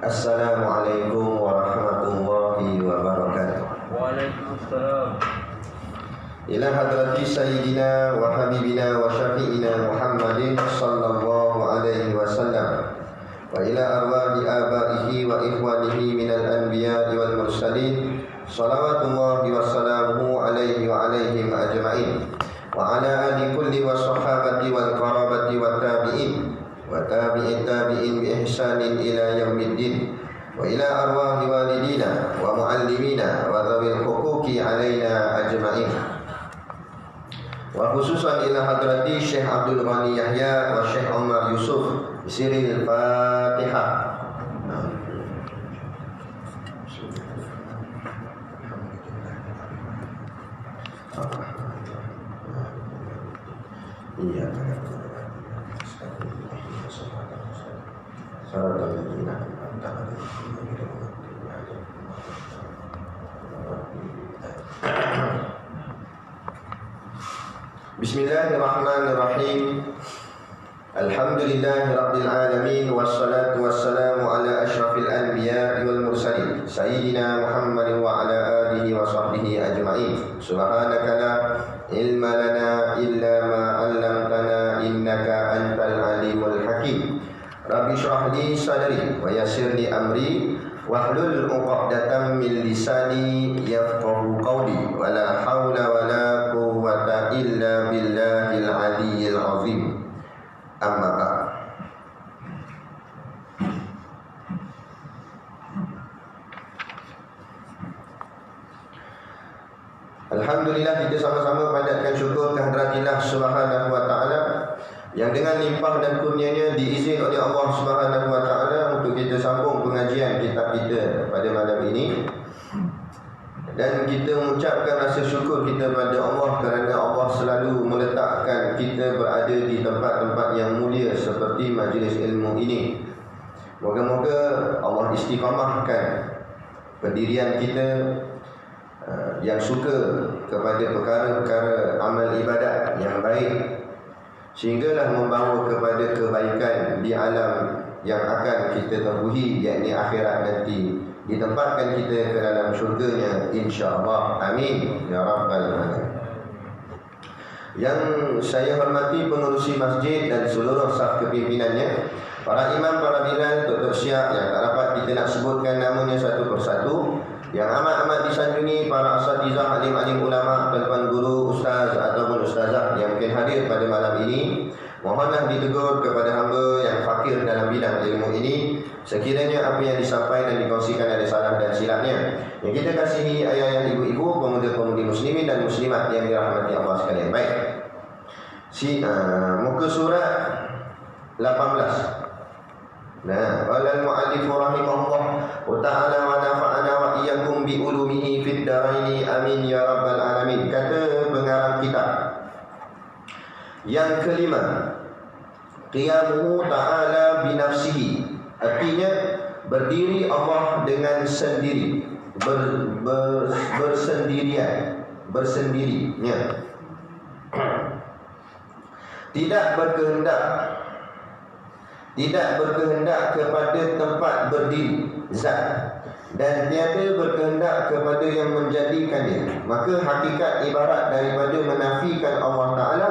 Assalamualaikum warahmatullahi wabarakatuh. Waalaikumsalam. Ila hadrati sayyidina wa habibina wa syafi'ina Muhammadin sallallahu alaihi wasallam wa ila arwahi abaihi wa ikhwanihi minal anbiya'i wal mursalin salawatullahi wa salamuhu alaihi wa alaihim ajma'in wa ala ali kulli wa sahabati wal qarabati wa tabi'in wa tabi'in tabi'in bi ihsanin ila yaumiddin wa ila arwahi walidina wa muallimina wa dhawil huquqi alaina ajma'in wa khususan ila hadrati Syekh Abdul Ghani Yahya wa Syekh Umar Yusuf bisiril Fatihah. Iya. Bismillahirrahmanirrahim. Alhamdulillahi rabbil alamin wassalatu wassalamu ala asyrafil anbiya'i wal mursalin sayyidina Muhammadin wa ala alihi wa sahbihi ajma'in. Subhanaka la ilma lana illa ma 'allamtana innaka antal alimul hakim. Rabbi shrah li sadri wa yassir li amri wahlul 'uqdatam min lisani yafqahu qawli wa la haula wa la quwwata illa billahil aliyyil azim. Amma ba'd. Alhamdulillah, kita sama-sama panjatkan syukur kehadirat Subhanahu wa ta'ala yang dengan limpah dan kurnianya diizin oleh Allah Subhanahu wa ta'ala untuk kita sambung pengajian kitab kita pada malam ini. Dan kita mengucapkan rasa syukur kita pada Allah kerana Allah selalu meletakkan kita berada di tempat-tempat yang mulia seperti majlis ilmu ini. Moga-moga Allah istiqamahkan pendirian kita yang suka kepada perkara-perkara amal ibadat yang baik, sehinggalah membawa kepada kebaikan di alam yang akan kita tempuhi, yakni akhirat nanti, ditempatkan kita ke dalam syurganya insya-Allah. Amin ya rabbal alamin. Yang saya hormati pengerusi masjid dan seluruh saf kepimpinannya, para imam, para bilal, Dr. Syiah yang tak dapat kita nak sebutkan namanya satu persatu, yang amat-amat disanjungi para asatizah, alim-alim ulama, tuan-tuan guru, ustaz ataupun ustazah yang mungkin hadir pada malam ini. Mohonlah ditegur kepada hamba yang fakir dalam bidang ilmu ini, sekiranya apa yang disampaikan dan dikongsikan ada salah dan silapnya. Yang kita kasihi ayah-ayah, ibu-ibu, pemuda-pemudi muslimin dan muslimat yang dirahmati Allah sekalian. Baik. Muka surat 18. Nah, walal mu'allif rahimahullah wa ta'ala wa nafa'ana wa iyyakum bi ulumihi fid daraini amin ya rabbal alamin. Kata pengarang kitab yang kelima, qiyamuhu ta'ala bi nafsihi, artinya berdiri Allah dengan sendiri, bersendirinya, tidak berkehendak kepada tempat berdiri zat, dan tiada berkehendak kepada yang menjadikannya. Maka hakikat ibarat daripada menafikan Allah Ta'ala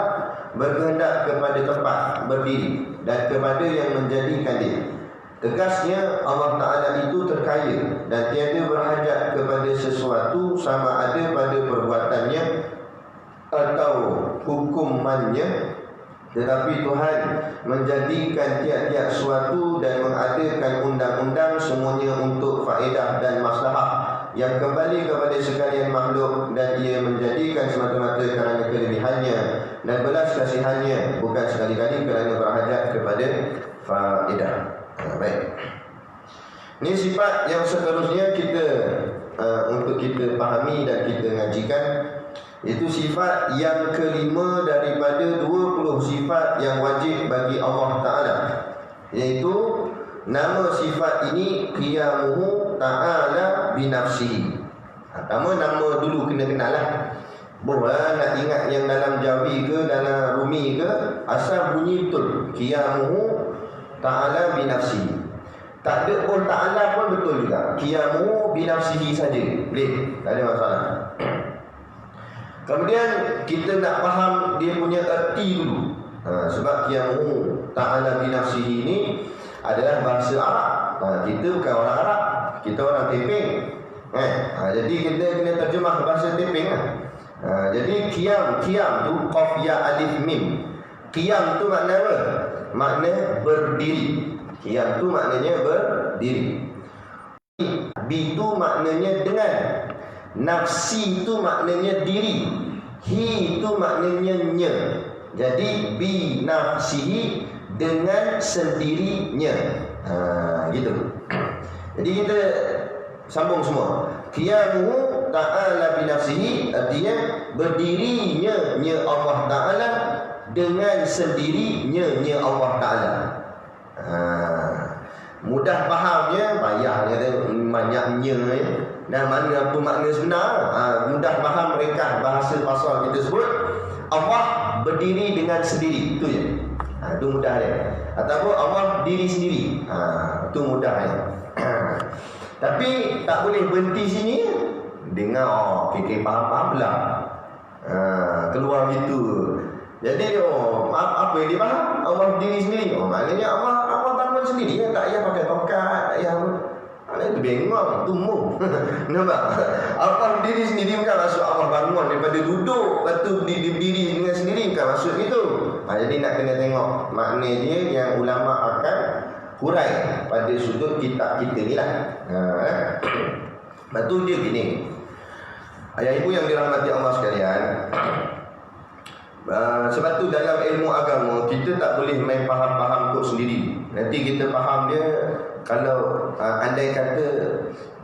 berkehendak kepada tempat berdiri dan kepada yang menjadikan dia. Tegasnya Allah Ta'ala itu terkaya dan tiada berhajat kepada sesuatu, sama ada pada perbuatannya atau hukumannya. Tetapi Tuhan menjadikan tiap-tiap suatu dan mengadakan undang-undang semuanya untuk faedah dan maslahah yang kembali kepada sekalian makhluk, dan ia menjadikan semata-mata kerana kelebihannya dan belas kasihannya, bukan sekali-kali kerana berhajat kepada faedah. Baik. Ini sifat yang seterusnya kita untuk kita fahami dan kita ngajikan. Itu sifat yang kelima daripada 20 sifat yang wajib bagi Allah Ta'ala, iaitu nama sifat ini qiyamuhu ta'ala binafsihi. Pertama nama dulu kena kenal lah. Bukan nak ingat yang dalam Jawi ke dalam Rumi ke, asal bunyi betul qiyamuhu ta'ala binafsihi. tak ada pun ta'ala pun betul juga. Qiyamu binafsihi saja boleh, tak ada masalah. Kemudian kita nak faham dia punya erti dulu. Sebab qiyamu ta'ala binafsihi ini adalah bahasa Arab. Kita bukan orang Arab, kita orang Teping. Jadi kita kena terjemah bahasa Teping lah. Jadi qiyam tu qaf ya alif mim. Qiyam tu makna apa? Makna berdiri. Qiyam tu maknanya berdiri. Bi tu maknanya dengan. Nafsi tu maknanya diri. Hi tu maknanya nya. Jadi bi nafsihi dengan sendirinya. Gitu. Jadi kita sambung semua. Qiyamuhu ta'ala binafsihi artinya berdirinya Allah Ta'ala dengan sendirinya Allah Ta'ala. Mudah fahamnya, payahnya banyaknya dan mana apa makna sebenar. Mudah faham mereka bahasa pasal kita sebut Allah berdiri dengan sendiri, itu je. Itu mudah dia. Ataupun Allah diri sendiri, itu mudah dia. Tapi tak boleh berhenti sini. Dengar, fikir faham pula. Keluar gitu. Jadi apa yang dia faham? Allah diri sendiri. Maknanya Allah bangun sendiri. Tak payah pakai tongkat, tak payah apa. Itu bengong, tumbuh. Nampak? Allah diri sendiri bukan maksud Allah bangun daripada duduk, lepas tu berdiri dengan sendiri, bukan maksud itu. Jadi nak kena tengok makna dia yang ulama akan hurai pada sudut kitab kita ni lah. Lepas tu dia gini, ayah ibu yang dirahmati Allah sekalian, sebab tu dalam ilmu agama kita tak boleh main faham-faham kod sendiri. Nanti kita faham dia, kalau andai kata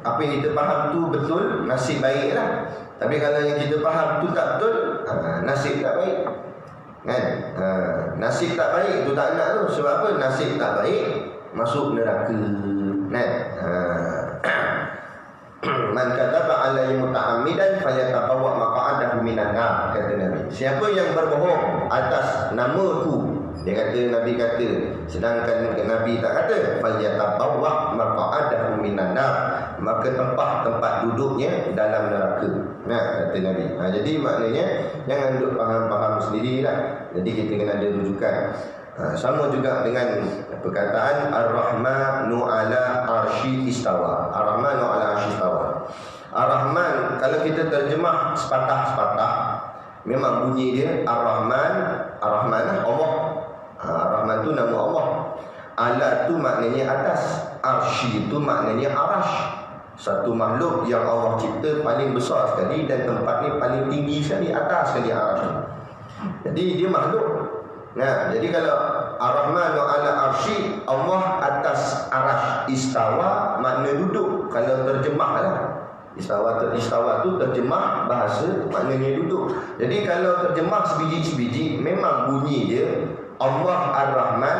apa yang kita faham tu betul, nasib baik lah. Tapi kalau yang kita faham tu tak betul, nasib tak baik kan? Nasib tak baik tu tak nak tu. Sebab apa? Nasib tak baik masuk neraka kan? Man kataba alaihi muta'ammidan falyataqawwa maq'adahu minan nar, kata Nabi. Siapa yang berbohong atas namaku, dia kata, Nabi kata, sedangkan Nabi tak kata, falyataqawwa maq'adahu minan nar, maka tempat duduknya dalam neraka. Kata Nabi. Jadi maknanya jangan duduk faham-faham sendirilah. Jadi kita kena ada rujukan. Sama juga dengan perkataan Ar-Rahmanu ala arsy istawa. Ar-Rahmanu ala arsy istawa. Ar-Rahman, kalau kita terjemah sepatah-sepatah, memang bunyi dia Ar-Rahman. Ar-Rahman Allah. Ar-Rahman tu nama Allah. Ala tu maknanya atas, arsy tu maknanya arash. Satu makhluk yang Allah cipta paling besar sekali dan tempat ni paling tinggi sekali, atas sekali arash. Jadi dia makhluk. Jadi kalau Ar-Rahmanu ala arsy, Allah atas arash. Istawa makna duduk. Kalau terjemahlah, istawa tu terjemah bahasa maknanya duduk. Jadi kalau terjemah sebiji-sebiji, memang bunyi dia Allah Ar-Rahman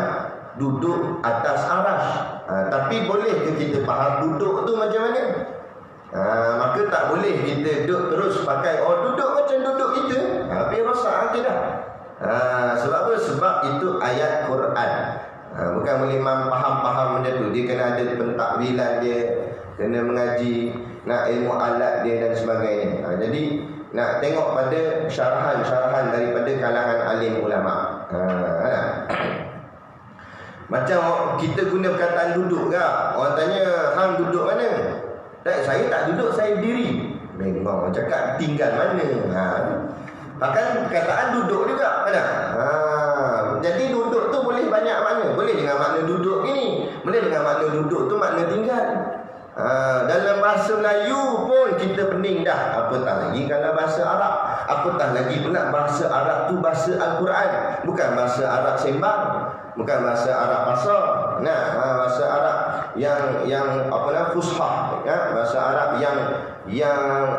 duduk atas arash. Tapi boleh ke kita faham duduk tu macam mana? Maka tak boleh kita duduk terus pakai duduk macam duduk kita. Tapi rosak je dah. Sebab apa? Sebab itu ayat Quran. Bukan boleh faham-faham benda tu. Dia kena ada pentakwilan dia, kena mengaji, nak ilmu alat dia dan sebagainya. Jadi nak tengok pada syarahan-syarahan daripada kalangan alim ulama. Macam kita guna perkataan duduk ke? Orang tanya, hang duduk mana? Saya tak duduk, saya berdiri. Memang cakap tinggal mana? Bahkan perkataan duduk juga ada. Jadi duduk tu boleh banyak makna. Boleh dengan makna duduk gini, boleh dengan makna duduk tu makna tinggal. Dalam bahasa Melayu pun kita pening dah, apatah lagi kalau bahasa Arab. Apatah lagi pula bahasa Arab tu bahasa Al-Quran, bukan bahasa Arab sembang, bukan bahasa Arab pasar. Bahasa Arab yang fushah, bahasa Arab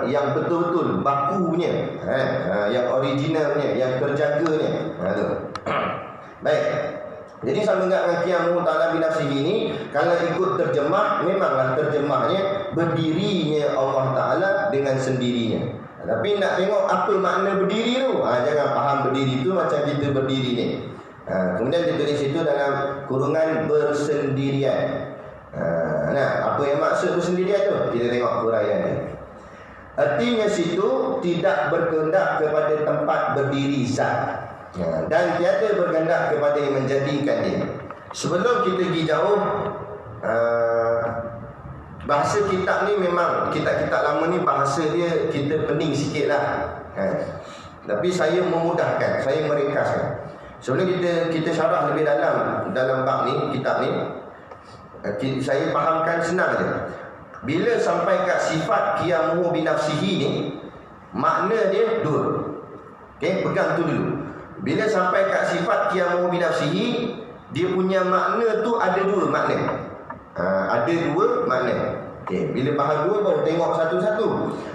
yang betul-betul bakunya, yang originalnya, yang terjaganya. Baik. Jadi sama dengan qiyamuhu ta'ala binafsihi ini, kalau ikut terjemah, memanglah terjemahnya berdirinya Allah Ta'ala dengan sendirinya. Tapi nak tengok apa makna berdiri tu, jangan faham berdiri tu macam kita berdiri ni. Kemudian ditulis itu dalam kurungan bersendirian. tu sendirian tu. Kita tengok huraian dia. Artinya situ tidak berkehendak kepada tempat berdiri zat, dan tiada berkehendak kepada yang menjadikan dia. Sebelum kita pergi jauh, bahasa kitab ni memang kitab-kitab lama ni bahasa dia kita pening sikit lah. Tapi saya memudahkan, saya meringkaskan. Sebelum kita syarah lebih dalam bab ni, kitab ni, saya fahamkan senang je. Bila sampai kat sifat qiyamuhu binafsihi ni, makna dia dua. Okey, pegang tu dulu. Bila sampai kat sifat qiyamuhu binafsihi, dia punya makna tu ada dua makna. Ada dua makna. Okey, bila faham dua baru tengok satu-satu.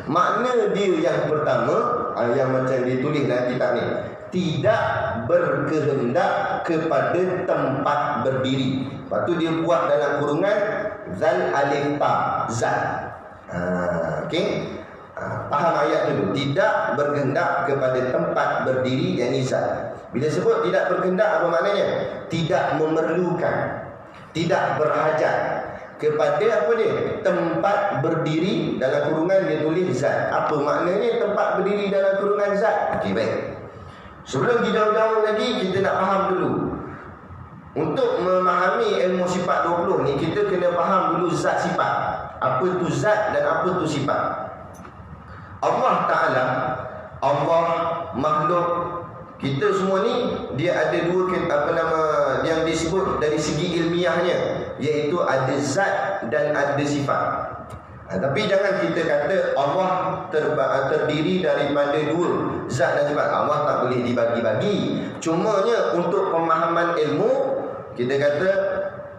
Makna dia yang pertama, yang macam ditulis dalam kitab ni, tidak berkehendak kepada tempat berdiri. Lepas tu dia buat dalam kurungan zal alif ta, zat. Okey. Faham ayat tu. Tidak berkehendak kepada tempat berdiri, yakni zat. Bila sebut tidak berkehendak, apa maknanya? Tidak memerlukan, tidak berhajat kepada apa dia? Tempat berdiri. Dalam kurungan dia tulis zat. Apa maknanya tempat berdiri dalam kurungan zat? Okey, baik. Sebelum kita jauh-jauh lagi, kita nak faham dulu. Untuk memahami ilmu sifat 20 ni, kita kena faham dulu zat sifat. Apa tu zat dan apa tu sifat. Allah Ta'ala, Allah, makhluk, kita semua ni, dia ada dua, yang disebut dari segi ilmiahnya, iaitu ada zat dan ada sifat. Tapi jangan kita kata Allah terdiri daripada dua, zat dan sifat. Allah tak boleh dibagi-bagi. Cumanya untuk pemahaman ilmu, kita kata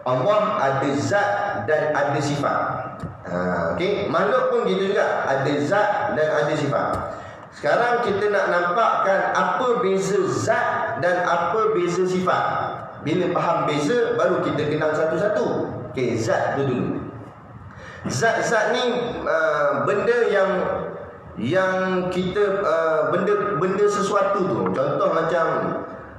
Allah ada zat dan ada sifat. Okey, makhluk pun gitu juga, ada zat dan ada sifat. Sekarang kita nak nampakkan apa beza zat dan apa beza sifat. Bila faham beza, baru kita kenal satu-satu. Okey, zat tu dulu. Zat-zat ni benda yang kita benda sesuatu tu. Contoh macam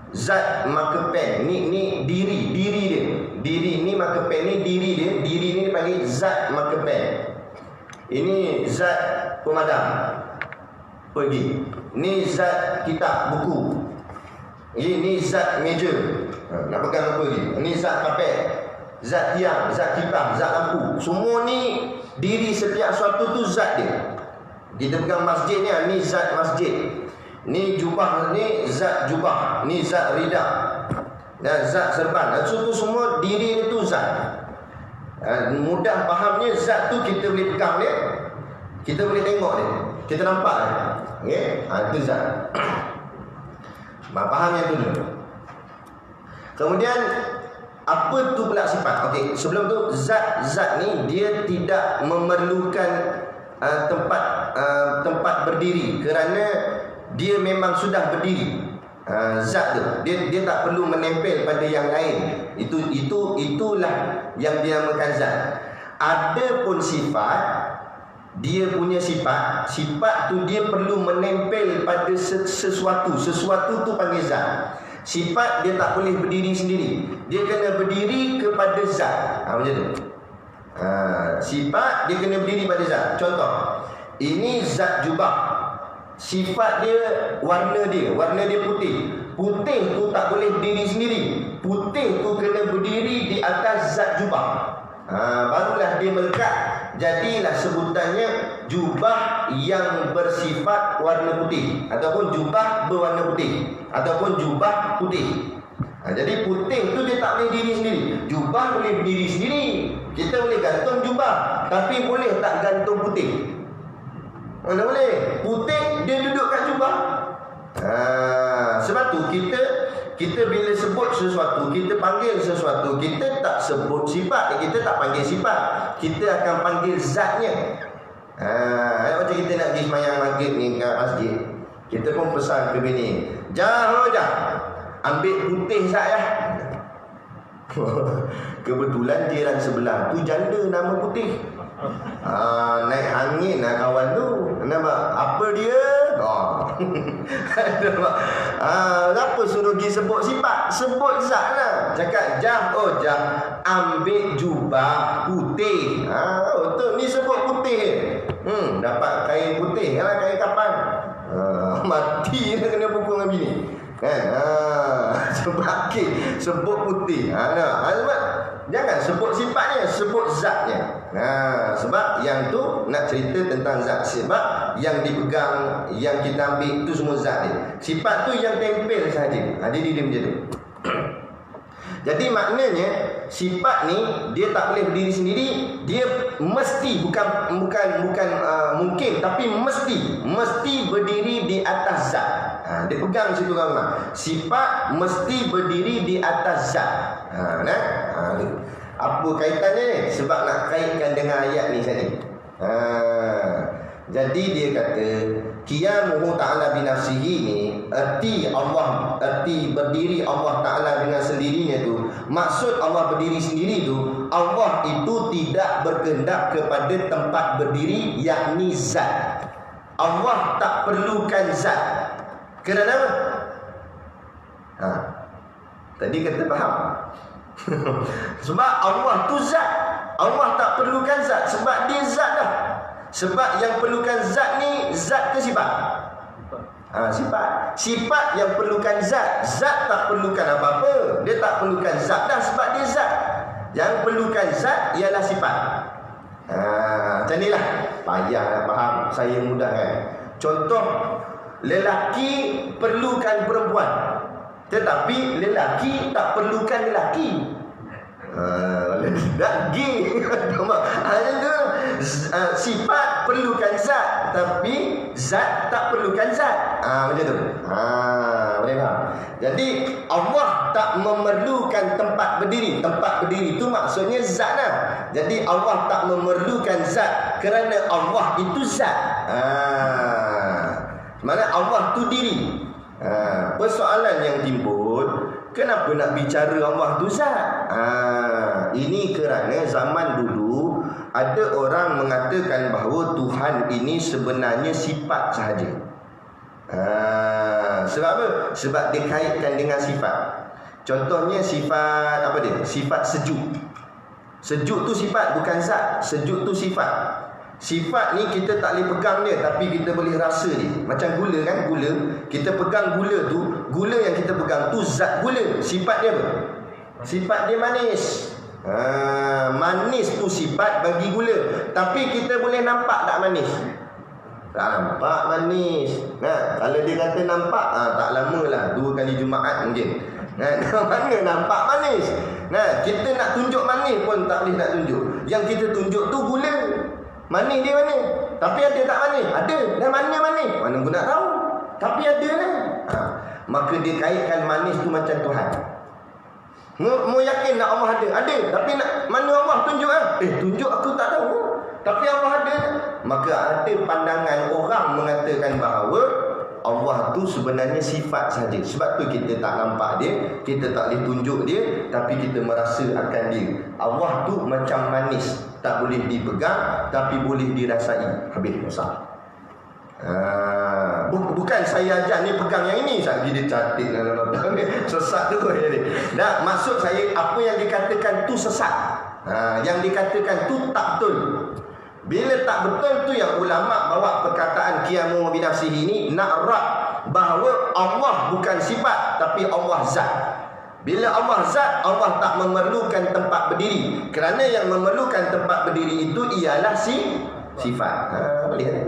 zat marker pen ni diri dia. Diri ni marker pen ni diri dia. Diri ni dipanggil zat marker pen. Ini zat pemadam pergi. Ini zat kitab buku. Ini zat meja. Nak pegang apa lagi? Ini zat kapet, zat tiang, zat kipas, zat lampu. Semua ni diri setiap suatu tu zat dia. Kita pegang masjid ni, ni zat masjid. Ni jubah ni zat jubah, ni zat ridak, dan zat serban. So tu semua diri dia tu zat. Mudah fahamnya zat tu kita boleh pegang dia, kita boleh tengok dia, kita nampak dia. Okey, itu zat. Faham yang tu dulu. Kemudian apa tu pula sifat? Okey, sebelum tu zat ni dia tidak memerlukan tempat berdiri kerana dia memang sudah berdiri. Zat tu dia tak perlu menempel pada yang lain. Itulah yang dinamakan zat. Adapun sifat, dia punya sifat tu dia perlu menempel pada sesuatu tu panggil zat. Sifat dia tak boleh berdiri sendiri, dia kena berdiri kepada zat. Macam tu. Sifat dia kena berdiri pada zat. Contoh, ini zat jubah. Sifat dia warna dia putih. Putih tu tak boleh berdiri sendiri. Putih tu kena berdiri di atas zat jubah. Barulah dia melekat. Jadilah sebutannya jubah yang bersifat warna putih, ataupun jubah berwarna putih, ataupun jubah putih. Jadi putih tu dia tak boleh diri sendiri. Jubah boleh berdiri sendiri. Kita boleh gantung jubah, tapi boleh tak gantung putih? Mana boleh. Putih dia duduk kat jubah. Sebab tu kita bila sebut sesuatu, kita panggil sesuatu, kita tak sebut sifat, kita tak panggil sifat, kita akan panggil zatnya. Macam kita nak pergi sembahyang maghrib ni kat masjid, kita pun pesan ke bini, Jah, ambil putih zat ya. Kebetulan jiran sebelah tu janda nama putih. Naik angin lah kawan tu. Nampak? Apa dia? Kenapa suruh pergi sebut sifat? Sebut zat lah. Cakap Jah, ambil jubah putih. Untuk ni dapat kain putih kan, kain kapan. Mati dia kena pukul dengan bini. Kan? Sebab sebut putih. Sebab jangan sebut sifatnya, sebut zatnya. Sebab yang tu nak cerita tentang zat. Sebab yang dipegang, yang kita ambil tu semua zat dia. Sifat tu yang tempel sahaja. Dia macam tu. Jadi maknanya sifat ni dia tak boleh berdiri sendiri, dia mesti bukan mungkin, tapi mesti berdiri di atas zat. Dia pegang situ orang. Sifat mesti berdiri di atas zat. Apa kaitannya ni? Sebab nak kaitkan dengan ayat ni tadi. Jadi dia kata qiyamuhu ta'ala binafsihi ni, erti berdiri Allah Ta'ala dengan sendirinya tu, maksud Allah berdiri sendiri tu, Allah itu tidak berkehendak kepada tempat berdiri, yakni zat. Allah tak perlukan zat. Kerana apa? Tadi kata faham. Sebab Allah tu zat. Allah tak perlukan zat sebab dia zat dah. Sebab yang perlukan zat ni, zat ke sifat? Sifat. Sifat yang perlukan zat. Zat tak perlukan apa-apa. Dia tak perlukan zat dah sebab dia zat. Yang perlukan zat ialah sifat. Macam ni lah. Payah nak faham. Saya mudahkan. Contoh, lelaki perlukan perempuan, tetapi lelaki tak perlukan lelaki. Tak gay. Sifat perlukan zat, tapi zat tak perlukan zat. Macam tu. Boleh faham? Jadi Allah tak memerlukan tempat berdiri. Tempat berdiri itu maksudnya zat lah. Jadi Allah tak memerlukan zat kerana Allah itu zat. Mana Allah tu diri. Persoalan yang timbul, kenapa nak bicara Allah tu zat? Ini kerana zaman dulu ada orang mengatakan bahawa Tuhan ini sebenarnya sifat sahaja. Sebab apa? Sebab dia kaitkan dengan sifat. Contohnya sifat apa dia? Sifat sejuk. Sejuk tu sifat, bukan zat. Sejuk tu sifat. Sifat ni kita tak boleh pegang dia, tapi kita boleh rasa dia. Macam gula kan, gula. Kita pegang gula tu, gula yang kita pegang tu zat gula. Sifat dia apa? Sifat dia manis. Manis tu sifat bagi gula. Tapi kita boleh nampak tak manis? Tak nampak manis. Kalau dia kata nampak, tak lama lah, 2 kali Jumaat mungkin. Mana nampak manis? Kita nak tunjuk manis pun tak boleh nak tunjuk. Yang kita tunjuk tu gula. Manis dia mana? Tapi ada tak manis? Ada. Dan mana manis? Mana guna tahu? Tapi ada lah. Maka dia kaitkan manis tu macam Tuhan. Mu yakin nak Allah ada? Ada. Tapi nak mana Allah tunjuk lah? Tunjuk aku tak tahu. Tapi Allah ada. Maka ada pandangan orang mengatakan bahawa Allah tu sebenarnya sifat saja. Sebab tu kita tak nampak dia, kita tak boleh tunjuk dia, tapi kita merasa akan dia. Allah tu macam manis, tak boleh dipegang tapi boleh dirasai. Habis masalah. Bukan saya ajar ni pegang yang ini, saya dia cantik sesat tu jadi. Nah, maksud saya apa yang dikatakan tu sesat. Yang dikatakan tu tak betul. Bila tak betul tu yang ulama bawa perkataan qiyamu binafsihi ini nak rad bahawa Allah bukan sifat tapi Allah zat. Bila Allah zat, Allah tak memerlukan tempat berdiri. Kerana yang memerlukan tempat berdiri itu ialah sifat. Boleh tak?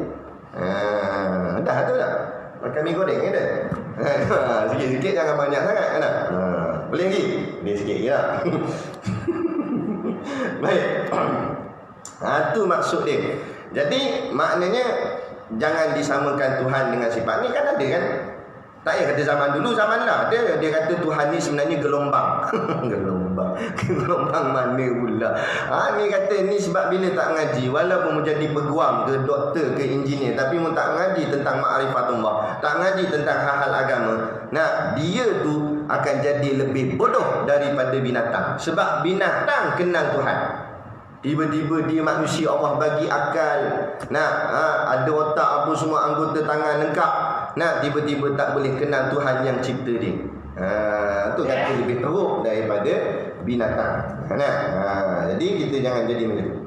Dah tu dah. Makan mi goreng ada. Sikit-sikit jangan banyak sangat kan? Boleh lagi? Boleh sikit je lah. Baik. Itu maksud dia. Jadi maknanya jangan disamakan Tuhan dengan sifat. Ni kan ada kan? Tak payah kata zaman dulu, zaman lah dia kata Tuhan ni sebenarnya gelombang. Gelombang mana pula? Ni kata ni sebab bila tak ngaji, walaupun menjadi peguam ke doktor ke engineer, tapi mu tak ngaji tentang ma'rifatullah, tak ngaji tentang hal-hal agama, dia tu akan jadi lebih bodoh daripada binatang. Sebab binatang kenal Tuhan. Tiba-tiba dia manusia, Allah bagi akal, ada otak apa semua, anggota tangan lengkap, tiba-tiba tak boleh kenal Tuhan yang cipta dia. Tu kata lebih teruk daripada binatang. Jadi kita jangan jadi macam tu.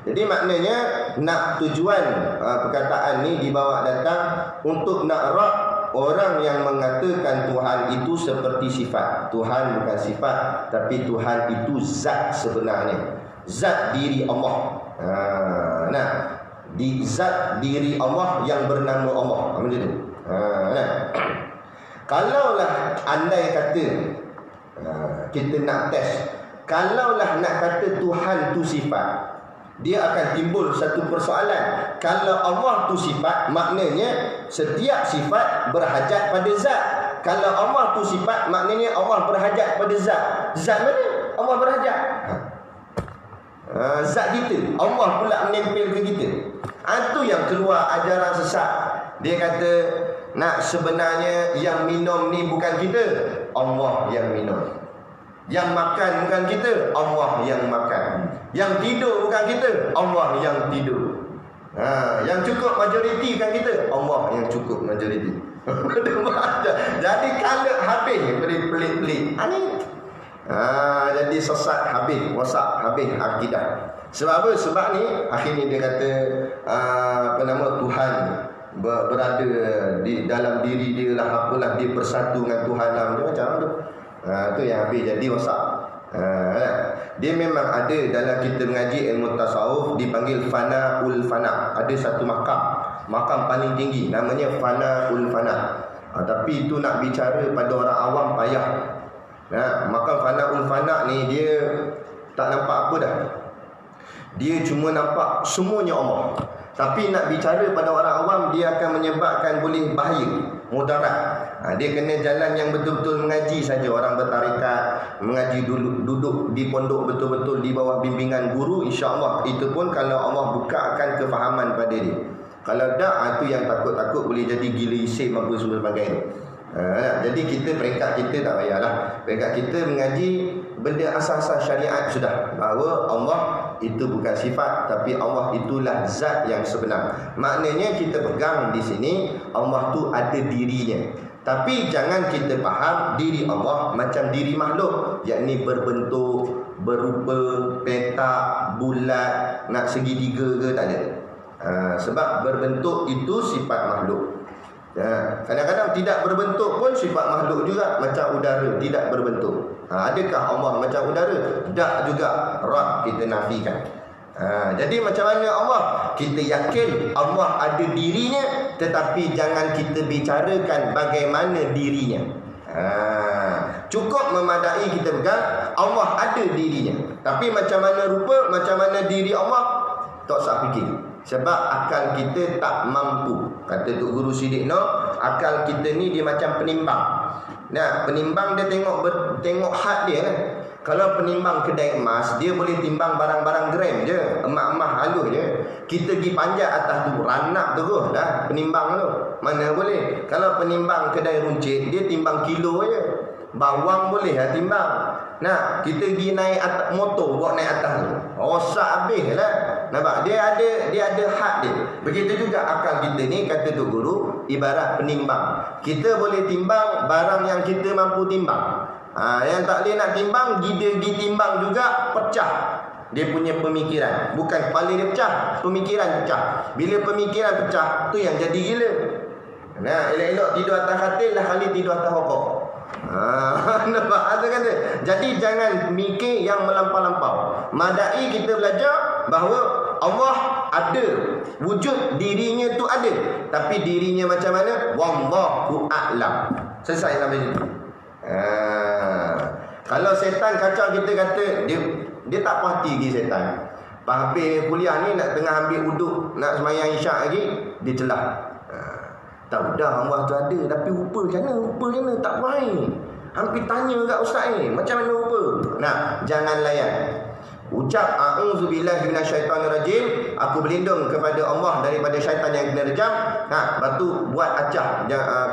Jadi maknanya nak tujuan perkataan ni dibawa datang untuk nak rak orang yang mengatakan Tuhan itu seperti sifat. Tuhan bukan sifat, tapi Tuhan itu zat sebenarnya. Zat diri Allah. Di zat diri Allah yang bernama Allah. Macam tu. Kalaulah andai kata kita nak test, kalaulah nak kata Tuhan tu sifat, dia akan timbul satu persoalan. Kalau Allah tu sifat, maknanya setiap sifat berhajat pada zat. Kalau Allah tu sifat, maknanya Allah berhajat pada zat. Zat mana? Allah berhajat. Zat kita, Allah pula menempel ke kita. Itu yang keluar ajaran sesat. Dia kata nak sebenarnya yang minum ni bukan kita, Allah yang minum. Yang makan bukan kita, Allah yang makan. Yang tidur bukan kita, Allah yang tidur. Yang cukup majoriti bukan kita, Allah yang cukup majoriti. Jadi kalau habis pelik-pelik. Jadi sesat habis, wasak habis akidah. Sebab apa? Sebab ni akhirnya dia kata Tuhan berada di dalam diri dia lah, apalah, dia bersatu dengan Tuhan lah, macam tu. Tu yang habis jadi wasak. Dia memang ada dalam kita mengaji ilmu tasawuf dipanggil fanaul fana. Ada satu makam paling tinggi namanya fanaul fana. Tapi itu nak bicara pada orang awam payah. Makam fanaul fana ni dia tak nampak apa dah. Dia cuma nampak semuanya Allah. Tapi nak bicara pada orang awam, dia akan menyebabkan boleh bahaya, mudarat. Dia kena jalan yang betul-betul mengaji saja. Orang bertarikat mengaji duduk di pondok betul-betul di bawah bimbingan guru, insya-Allah. Itu pun kalau Allah bukakan kefahaman pada dia. Kalau tak, itu yang takut-takut boleh jadi gila isim apa sebagainya. Jadi kita, peringkat kita tak payahlah. Peringkat kita mengaji benda asas-asas syariat sudah, bahawa Allah itu bukan sifat, tapi Allah itulah zat yang sebenar. Maknanya kita pegang di sini Allah tu ada dirinya. Tapi jangan kita faham diri Allah macam diri makhluk, yakni berbentuk, berupa, petak, bulat, nak segitiga ke, tak ada. Sebab berbentuk itu sifat makhluk. Kadang-kadang tidak berbentuk pun sifat makhluk juga. Macam udara tidak berbentuk. Adakah Allah macam udara? Tak juga. Rab kita nafikan. Jadi macam mana Allah? Kita yakin Allah ada dirinya, tetapi jangan kita bicarakan bagaimana dirinya. Cukup memadai kita pegang Allah ada dirinya. Tapi macam mana rupa, macam mana diri Allah, tak usah fikir. Sebab akal kita tak mampu. Kata Tok Guru Siddiq Noh, akal kita ni dia macam penimbang. Penimbang dia tengok had dia kan. Kalau penimbang kedai emas, dia boleh timbang barang-barang gram je, emas-emas halus je. Kita pergi panjat atas tu, ranak terus dah penimbang tu. Mana boleh. Kalau penimbang kedai runcit, dia timbang kilo je. Bawang boleh lah timbang. Kita pergi naik atas motor, buat naik atas tu, rosak habis lah. Nampak? Dia ada had dia. Begitu juga akal kita ni, kata Tok Guru, ibarat penimbang. Kita boleh timbang barang yang kita mampu timbang. Yang tak boleh nak timbang, dia ditimbang juga, pecah dia punya pemikiran. Bukan kepala dia pecah, pemikiran pecah. Bila pemikiran pecah, tu yang jadi gila. Elok-elok tidur atas katil lah kali tidur atas rokok. Nampak? Kata. Jadi jangan mikir yang melampau-lampau. Madai kita belajar bahawa Allah ada, wujud dirinya tu ada. Tapi dirinya macam mana? Wallahu a'lam. Selesai sampai situ. Kalau setan kacau kita, kata dia tak puas hati lagi setan. Habis kuliah ni nak tengah ambil wuduk, nak sembahyang isyak lagi, dia celah. Tak dah Allah tu ada, tapi rupa macam mana tak puas ni. Hampir tanya kat ustaz ni, macam mana rupa. Jangan layan. Ucap a'udzubillahi minasyaitonirrajim, aku berlindung kepada Allah daripada syaitan yang kena rejam. Lepas tu buat acah.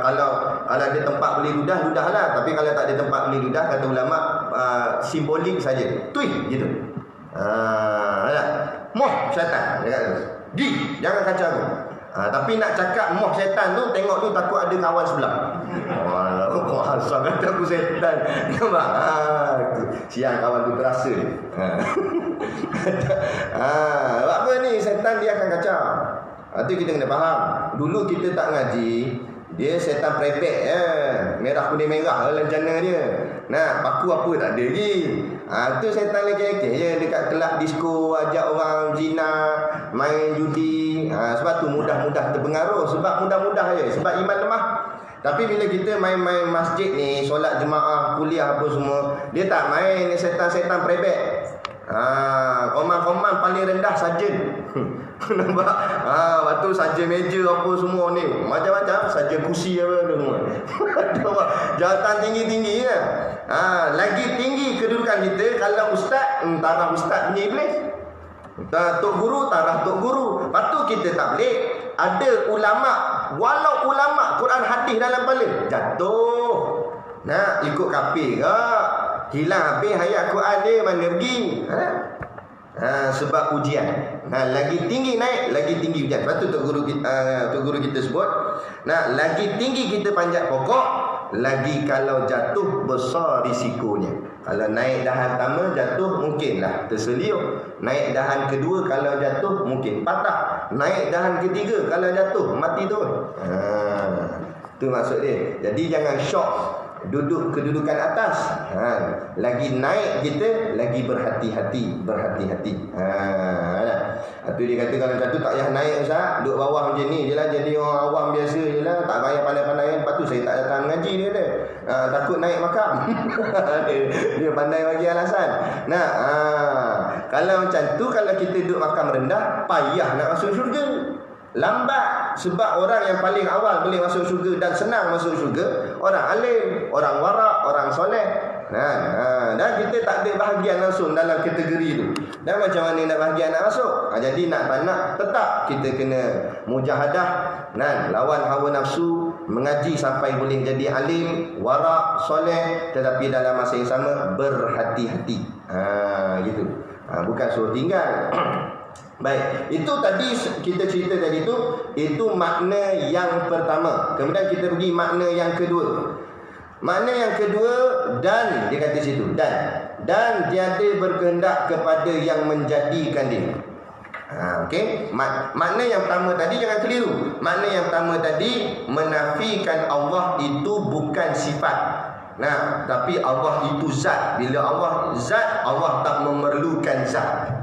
Kalau ada tempat boleh ludahlah. Tapi kalau tak ada tempat boleh ludah, kata ulama, simbolik saja. Tui gitu. Moh syaitan, dia kata. Jangan kacau aku. Tapi nak cakap moh setan tu, tengok tu takut ada kawan sebelah. Kau asal kata aku setan. Nampak? Siang kawan tu terasa. Apa ni, setan dia akan kacau. Itu kita kena faham. Dulu kita tak ngaji, dia setan prebek merah kuning merah lencana dia. Nah, paku apa tak ada lagi. Tu setan lelaki-lelaki je dekat kelab disko, ajak orang zina, main judi. Sebab tu mudah-mudah terpengaruh. Sebab mudah-mudah je, sebab iman lemah. Tapi bila kita main-main masjid ni, solat jemaah, kuliah apa semua, dia tak main setan-setan prebek. Komand-komand paling rendah sarjan. Nampak? Lepas tu sarjan meja apa semua ni, macam-macam, sarjan kursi apa semua. Jawatan tinggi-tinggi kan. Lagi tinggi kedudukan kita kalau ustaz, tarah ustaz punya iblis. Tok guru, tarah tok guru. Lepas tu kita tak boleh. Ada ulama, walau ulama Quran hadis dalam kepala, jatuh. Nak ikut kafir ke? Hilang habis ayat Quran dia, mana pergi? Sebab ujian. Lagi tinggi naik, lagi tinggi ujian. Lepas tu tok guru kita sebut, lagi tinggi kita panjat pokok, lagi kalau jatuh besar risikonya. Kalau naik dahan pertama jatuh mungkinlah terseliuk. Naik dahan kedua kalau jatuh mungkin patah. Naik dahan ketiga kalau jatuh mati tu. Tu maksud dia. Jadi jangan syok duduk kedudukan atas. Lagi naik kita, lagi berhati-hati. Itu dia kata kalau jatuh tak payah naik Ustaz, duduk bawah macam ni je lah, jadi orang awam biasa je lah, tak payah pandai-pandai. Lepas tu saya tak datang mengaji dia kata. Takut naik makam. dia pandai bagi alasan. Kalau macam tu, kalau kita duduk makam rendah, payah nak masuk syurga. Lambat. Sebab orang yang paling awal boleh masuk syurga dan senang masuk syurga, orang alim, orang warak, orang soleh. Dan kita tak ada bahagian langsung dalam kategori tu. Dan macam mana nak bahagian nak masuk? Jadi nak tak nak, tetap kita kena mujahadah, lawan hawa nafsu, mengaji sampai boleh jadi alim, warak, soleh, tetapi dalam masa yang sama berhati-hati. Gitu. Bukan suruh tinggal. Baik, itu tadi kita cerita tadi itu makna yang pertama. Kemudian kita pergi makna yang kedua. Makna yang kedua, dan dia kata situ, dan tiada berkehendak kepada yang menjadikan dia. Okey, makna yang pertama tadi jangan keliru. Makna yang pertama tadi menafikan Allah itu bukan sifat. Tapi Allah itu zat. Bila Allah zat, Allah tak memerlukan zat.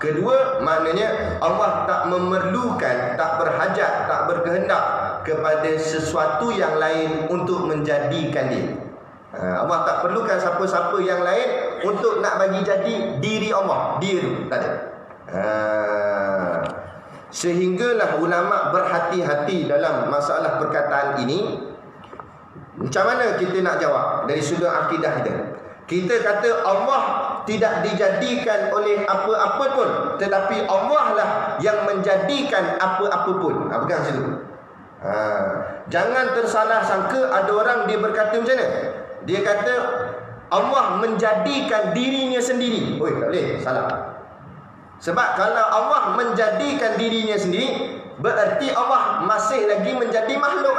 Kedua, maknanya Allah tak memerlukan, tak berhajat, tak berkehendak kepada sesuatu yang lain untuk menjadikan dia. Allah tak perlukan siapa-siapa yang lain untuk nak bagi jadi diri Allah. Dia tu tak ada. Sehinggalah ulama berhati-hati dalam masalah perkataan ini. Macam mana kita nak jawab dari sudut akidah kita? Kita kata Allah tidak dijadikan oleh apa-apa pun, tetapi Allah lah yang menjadikan apa-apa pun. Pegang situ. Jangan tersalah sangka ada orang dia berkata macam mana? Dia kata Allah menjadikan dirinya sendiri. Tak boleh, salah. Sebab kalau Allah menjadikan dirinya sendiri, berarti Allah masih lagi menjadi makhluk.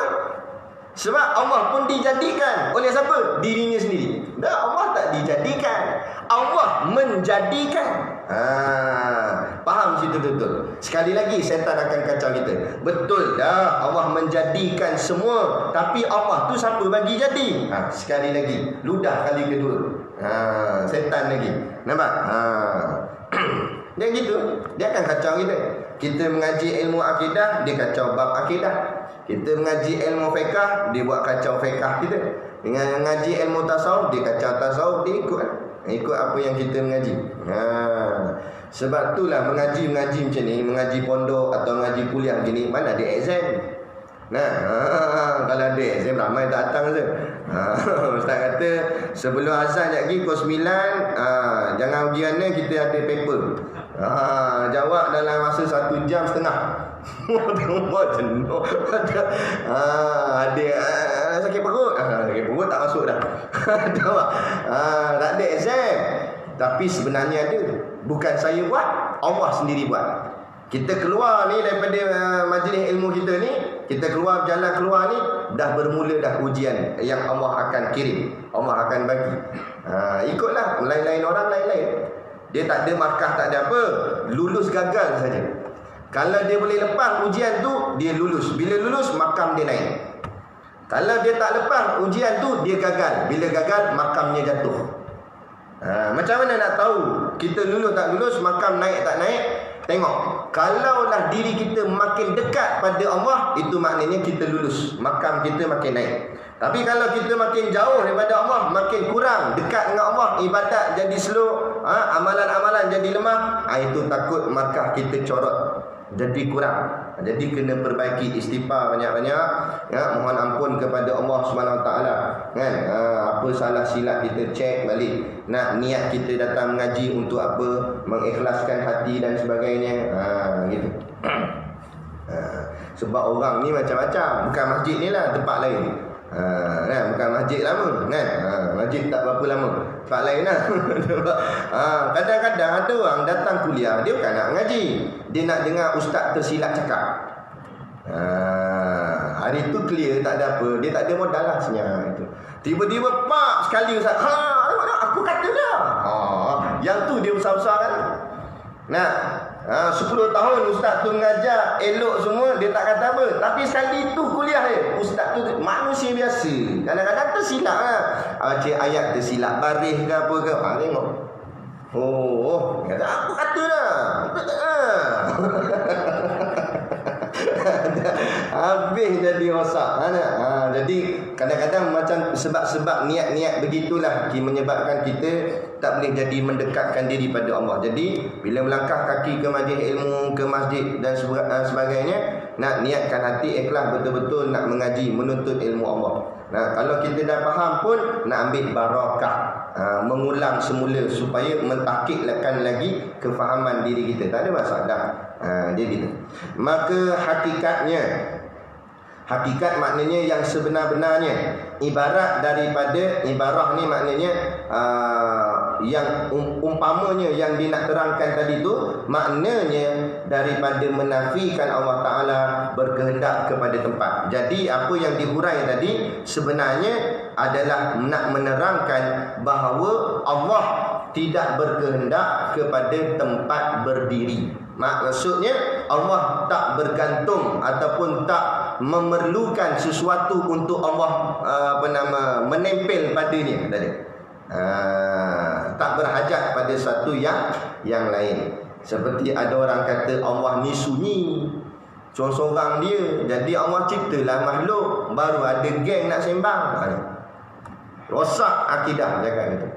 Sebab Allah pun dijadikan oleh siapa? Dirinya sendiri. Allah tak dijadikan, Allah menjadikan. Faham situ betul. Sekali lagi setan akan kacau kita. Betul dah, Allah menjadikan semua, tapi Allah tu siapa bagi jadi? Sekali lagi, ludah kali kedua. Setan lagi. Nampak? Dia gitu, dia akan kacau kita. Kita mengaji ilmu akidah, dia kacau bab akidah. Kita mengaji ilmu fiqh, dia buat kacau fiqh kita. Dengan mengaji ilmu tasawuf, dia kacau tasawuf, dia ikut apa yang kita mengaji. Sebab itulah mengaji macam ni, mengaji pondok atau mengaji kuliah macam ni, mana ada exam. Kalau ada exam ramai tak datang je. Ustaz kata sebelum azan lagi pukul 9, jangan ujian ni, kita ada paper. Jawab dalam masa 1 jam setengah. Buat jenuh. Ada sakit perut. Sakit perut tak masuk dah. Tak ada exam. Tapi sebenarnya ada. Bukan saya buat, Allah sendiri buat. Kita keluar ni daripada majlis ilmu kita ni, kita keluar jalan keluar ni, dah bermula dah ujian yang Allah akan kirim, Allah akan bagi. Ikutlah, lain-lain orang lain-lain. Dia tak ada markah, tak ada apa, lulus gagal saja. Kalau dia boleh lepas ujian tu, dia lulus. Bila lulus, makam dia naik. Kalau dia tak lepas ujian tu, dia gagal. Bila gagal, makamnya jatuh. Macam mana nak tahu kita lulus tak lulus, makam naik tak naik? Tengok, kalaulah diri kita makin dekat pada Allah, itu maknanya kita lulus, makam kita makin naik. Tapi kalau kita makin jauh daripada Allah, makin kurang dekat dengan Allah, ibadat jadi slow, amalan-amalan jadi lemah, itu takut markah kita corot, jadi kurang. Jadi kena perbaiki, istighfar banyak-banyak, mohon ampun kepada Allah Subhanahu Wa Taala, kan? Apa salah silap kita cek balik. Nak niat kita datang mengaji untuk apa? Mengikhlaskan hati dan sebagainya. Gitu. Sebab orang ni macam-macam. Bukan masjid ni lah, tempat lain. Kan? Bukan masjid lama, kan? Masjid tak berapa lama, tempat lain lah. Kadang-kadang ada orang datang kuliah, dia bukan nak mengaji, dia nak dengar ustaz tersilap cakap. Hari tu clear, tak ada apa, dia tak ada modal lah senyap itu. Tiba-tiba pak sekali ustaz, aku kata dah. Yang tu dia besar-besar kan. Nah, 10 tahun ustaz tu mengajar elok semua, dia tak kata apa. Tapi sekali tu kuliah dia, ustaz tu manusia biasa, kadang-kadang tersilap lah. Baca ayat tersilap baris ke apa ke, tengok. Kata, aku kata dah. Habis jadi rosak. Jadi kadang-kadang macam sebab-sebab niat-niat begitulah menyebabkan kita tak boleh jadi mendekatkan diri pada Allah. Jadi bila melangkah kaki ke majlis ilmu, ke masjid dan sebagainya, nak niatkan hati ikhlas betul-betul nak mengaji, menuntut ilmu Allah. Kalau kita dah faham pun, nak ambil barakah, mengulang semula supaya mentahqiqkan lagi kefahaman diri kita. Tak ada masalah. Dia gitu. Maka hakikat maknanya yang sebenar-benarnya, ibarat daripada ibarah ni maknanya yang umpamanya yang dia nak terangkan tadi tu, maknanya daripada menafikan Allah Ta'ala berkehendak kepada tempat. Jadi apa yang dihurai tadi sebenarnya adalah nak menerangkan bahawa Allah tidak berkehendak kepada tempat berdiri. Maksudnya Allah tak bergantung ataupun tak memerlukan sesuatu untuk Allah menempel padanya tadi. Tak berhajat pada satu yang lain. Seperti ada orang kata Allah ni sunyi, sorang dia, jadi Allah ciptalah makhluk, baru ada geng nak sembang. Rosak akidah cakap itu.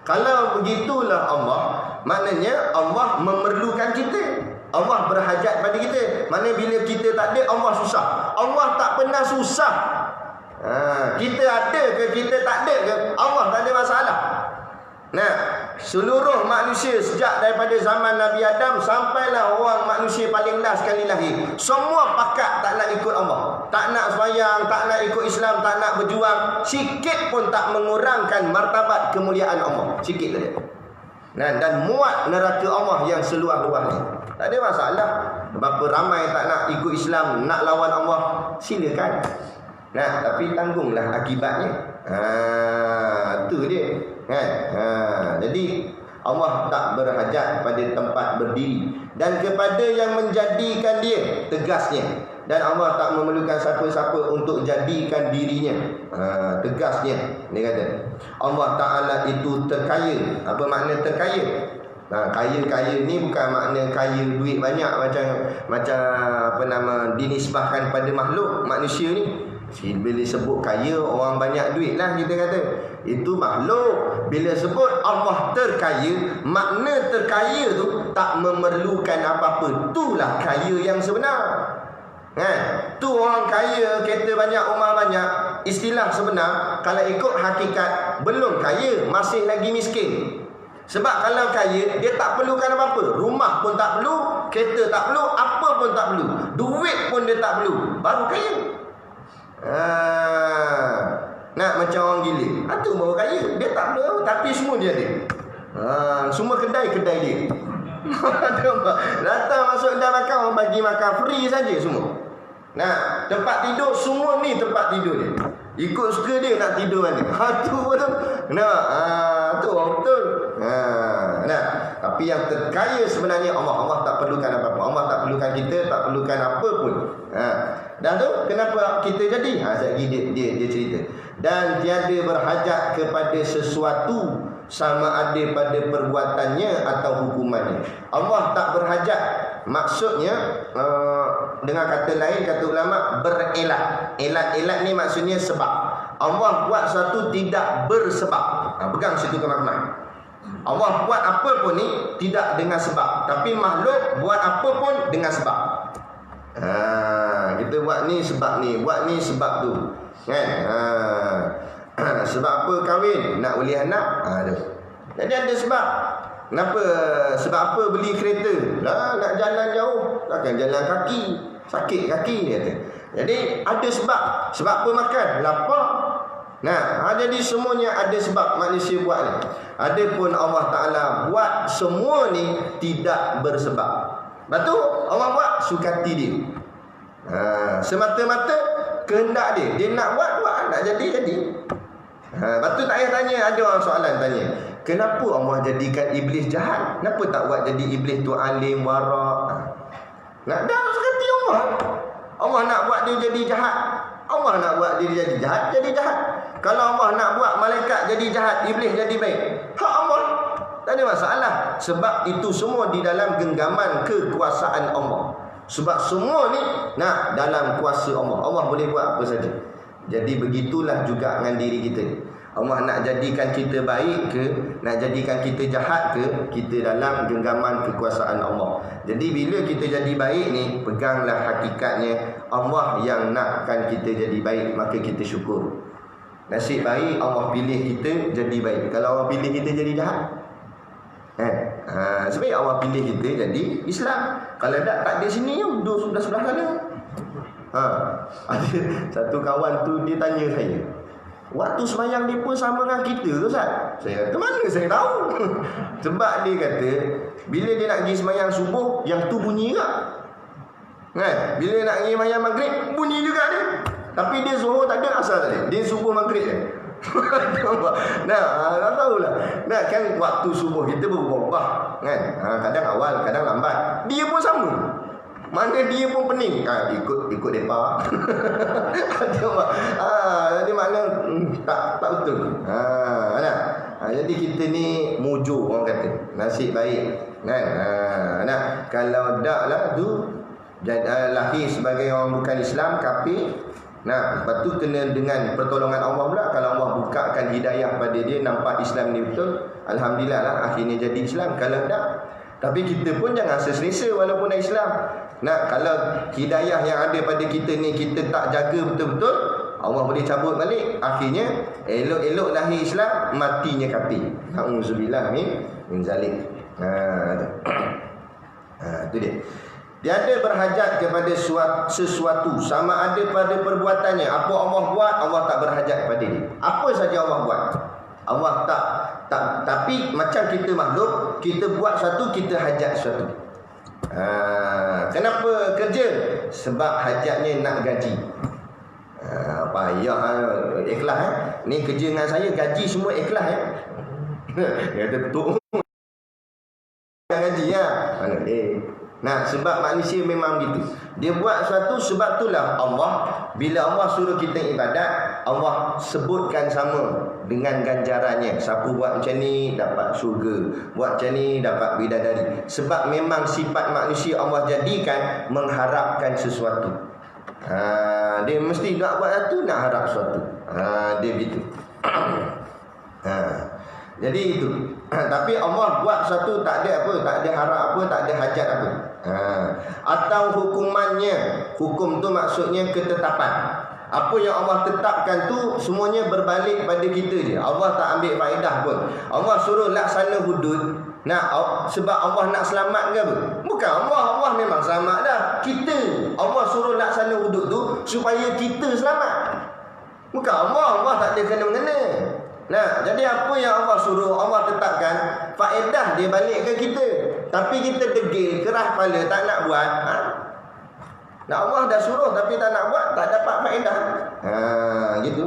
Kalau begitulah Allah, maknanya Allah memerlukan kita. Allah berhajat pada kita. Mana bila kita tak ada, Allah susah. Allah tak pernah susah. Kita ada ke kita tak ada ke, Allah tak ada masalah. Seluruh manusia sejak daripada zaman Nabi Adam sampailah orang manusia paling last sekali lahir, semua pakat tak nak ikut Allah, tak nak sembahyang, tak nak ikut Islam, tak nak berjuang, sikit pun tak mengurangkan martabat kemuliaan Allah, sikit saja. Dan muat neraka Allah yang seluas-luasnya. Tak ada masalah. Berapa ramai tak nak ikut Islam, nak lawan Allah, silakan. Tapi tanggunglah akibatnya. Itu dia. Jadi Allah tak berhajat pada tempat berdiri dan kepada yang menjadikan dia, tegasnya. Dan Allah tak memerlukan siapa-siapa untuk jadikan dirinya. Tegasnya dia kata Allah Ta'ala itu terkaya. Apa makna terkaya? Kaya-kaya ni bukan makna kaya duit banyak macam dinisbahkan pada makhluk manusia ni. Bila sebut kaya, orang banyak duit lah kita kata, itu makhluk. Bila sebut Allah terkaya, makna terkaya tu tak memerlukan apa-apa. Itulah kaya yang sebenar. Tu orang kaya, kereta banyak, rumah banyak. Istilah sebenar, kalau ikut hakikat, belum kaya, masih lagi miskin. Sebab kalau kaya, dia tak perlukan apa-apa. Rumah pun tak perlu, kereta tak perlu, apa pun tak perlu, duit pun dia tak perlu, baru kaya. Nak macam orang gila, tu baru kaya. Dia tak perlu, tapi semua dia ada. Semua kedai dia. Datang masuk dalam makan, orang bagi makan free saja semua. Nah, tempat tidur semua ni tempat tidur dia. Ikut suka dia nak tidur mana. Tu betul. Nah, tu betul. Nah, tapi yang terkaya sebenarnya Allah. Allah tak perlukan apa-apa. Allah tak perlukan kita, tak perlukan apa pun. Dan tu kenapa kita jadi? Sekejap lagi dia cerita. Dan tiada berhajat kepada sesuatu sama ada pada perbuatannya atau hukumannya. Allah tak berhajat. Maksudnya dengan kata lain, kata ulama, berelat. Elat ni maksudnya sebab. Allah buat satu tidak bersebab. Pegang situ kemak-kemak. Allah buat apa pun ni tidak dengan sebab. Tapi makhluk buat apa pun dengan sebab. Kita buat ni sebab ni, buat ni sebab tu. Kan? Sebab apa kahwin? Nak boleh anak? Jadi ada sebab. Kenapa? Sebab apa beli kereta? Nak jalan jauh, takkan jalan kaki, sakit kaki, dia kata. Jadi ada sebab. Sebab apa makan? Lapar. Nah, jadi semuanya ada sebab manusia buat ni. Adapun Allah Ta'ala buat semua ni tidak bersebab. Lepas tu Allah buat sukati dia. Semata-mata kehendak dia. Dia nak buat, nak jadi. Lepas tu tak payah tanya. Ada orang soalan tanya, kenapa Allah jadikan iblis jahat? Kenapa tak buat jadi iblis tu alim, warak? Nak dah sukati Allah. Allah nak buat dia jadi jahat. Allah nak buat dia jadi jahat, jadi jahat. Kalau Allah nak buat malaikat jadi jahat, iblis jadi baik, hak Allah. Tak ada masalah. Sebab itu semua di dalam genggaman kekuasaan Allah. Sebab semua ni dalam kuasa Allah. Allah boleh buat apa saja. Jadi begitulah juga dengan diri kita. Allah nak jadikan kita baik ke, nak jadikan kita jahat ke, kita dalam genggaman kekuasaan Allah. Jadi bila kita jadi baik ni, peganglah hakikatnya Allah yang nakkan kita jadi baik, maka kita syukur. Nasib baik Allah pilih kita jadi baik. Kalau Allah pilih kita jadi jahat, sebaik Allah pilih kita jadi Islam. Kalau tak ada sini, duduk sebelah sana. Ada satu kawan tu, dia tanya saya, waktu semayang dia pun sama dengan kita ke Ustaz? Saya kata, mana saya tahu. Sebab dia kata, bila dia nak pergi semayang subuh, yang tu bunyi juga. Bila nak pergi semayang maghrib, bunyi juga dia. Tapi dia zuhur tak ada asal dia. Dia subuh maghrib je. Tak tahulah. Kan waktu subuh kita berubah kan. Kadang awal, kadang lambat. Dia pun sama. Mana dia pun pening. Ikut depa. Jadi makna tak betul. Jadi kita ni mujur, orang kata. Nasib baik kan. Kalau tak lah tu lahir sebagai orang bukan Islam, kafir. Lepas tu kena dengan pertolongan Allah pula. Kalau Allah bukakan hidayah pada dia, nampak Islam ni betul, alhamdulillah lah, akhirnya jadi Islam. Kalau tak, tapi kita pun jangan selesa walaupun dah Islam. Kalau hidayah yang ada pada kita ni kita tak jaga betul-betul, Allah boleh cabut balik. Akhirnya elok-elok lahir Islam, matinya kafir. Auzubillah min zalik. Itu dia. Tiada berhajat kepada sesuatu sama ada pada perbuatannya. Apa Allah buat, Allah tak berhajat kepada dia. Apa saja Allah buat, Allah tak. Tapi macam kita makhluk, kita buat satu, kita hajat satu. Kenapa kerja? Sebab hajatnya nak gaji. Payah ikhlas ni kerja dengan saya, gaji semua ikhlas Dia kata betul gaji sebab manusia memang gitu. Dia buat sesuatu, sebab itulah Allah, bila Allah suruh kita ibadat, Allah sebutkan sama dengan ganjarannya. Siapa buat macam ni dapat syurga, buat macam ni dapat bidadari. Sebab memang sifat manusia Allah jadikan mengharapkan sesuatu. Dia mesti nak buat satu, nak harap sesuatu. Dia gitu. Jadi itu. Tapi Allah buat satu, tak ada apa, tak ada harap apa, tak ada hajat apa. Atau hukumannya. Hukum tu maksudnya ketetapan. Apa yang Allah tetapkan tu semuanya berbalik pada kita je. Allah tak ambil faedah pun. Allah suruh laksana hudud. Sebab Allah nak selamat ke apa? Bukan Allah memang selamat dah. Kita, Allah suruh laksana hudud tu supaya kita selamat. Bukan Allah tak ada kena-mengena. Jadi apa yang Allah suruh, Allah tetapkan, faedah dia balik ke kita. tapi kita degil, keras kepala, tak nak buat. Nah, Allah dah suruh tapi tak nak buat, tak dapat faedah. Gitu.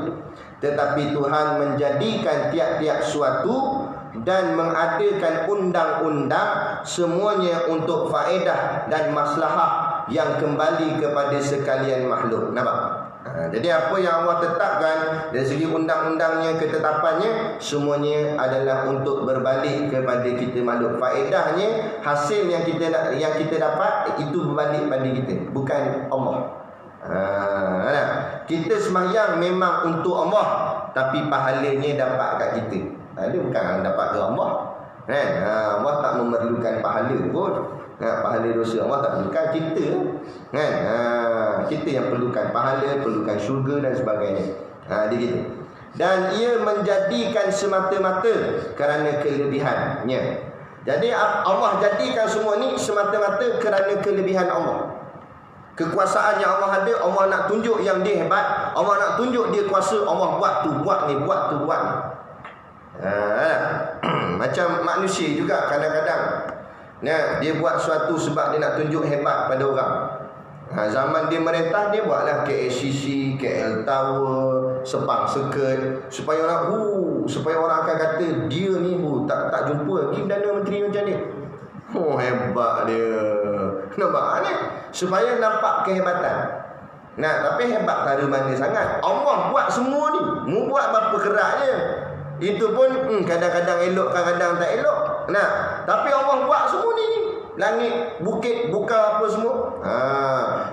Tetapi Tuhan menjadikan tiap-tiap suatu dan mengadakan undang-undang semuanya untuk faedah dan maslahah yang kembali kepada sekalian makhluk. Nampak? Jadi apa yang Allah tetapkan dari segi undang-undangnya, ketetapannya, semuanya adalah untuk berbalik kepada kita makhluk. Faedahnya, hasil yang kita dapat itu berbalik pada kita, bukan Allah. Kita sembahyang memang untuk Allah, tapi pahalanya dapat kat kita. Dia bukan dapat ke Allah. Allah tak memerlukan pahala pun. Pahala dosa Allah tak perlukan, kita kan. Kita yang perlukan pahala, perlukan syurga dan sebagainya. Dia gitu. Dan ia menjadikan semata-mata kerana kelebihannya. Jadi Allah jadikan semua ni semata-mata kerana kelebihan Allah. Kekuasaan yang Allah ada, Allah nak tunjuk yang dia hebat, Allah nak tunjuk dia kuasa, Allah buat tu, buat ni, buat tu, buat ni. Macam manusia juga kadang-kadang dia buat sesuatu sebab dia nak tunjuk hebat pada orang. Zaman dia merintah, dia buatlah KLCC, KL Tower, Sepang Circuit, supaya orang akan kata dia ni tak jumpa lagi Perdana Menteri macam dia. Hebat dia. Nampak ni? Supaya nampak kehebatan. Tapi hebat dari mana sangat? Allah buat semua ni. Mu buat berapa keraknya. Itu pun kadang-kadang elok, kadang-kadang tak elok. Tapi Allah buat semua ni. Langit, bukit, buka apa semua.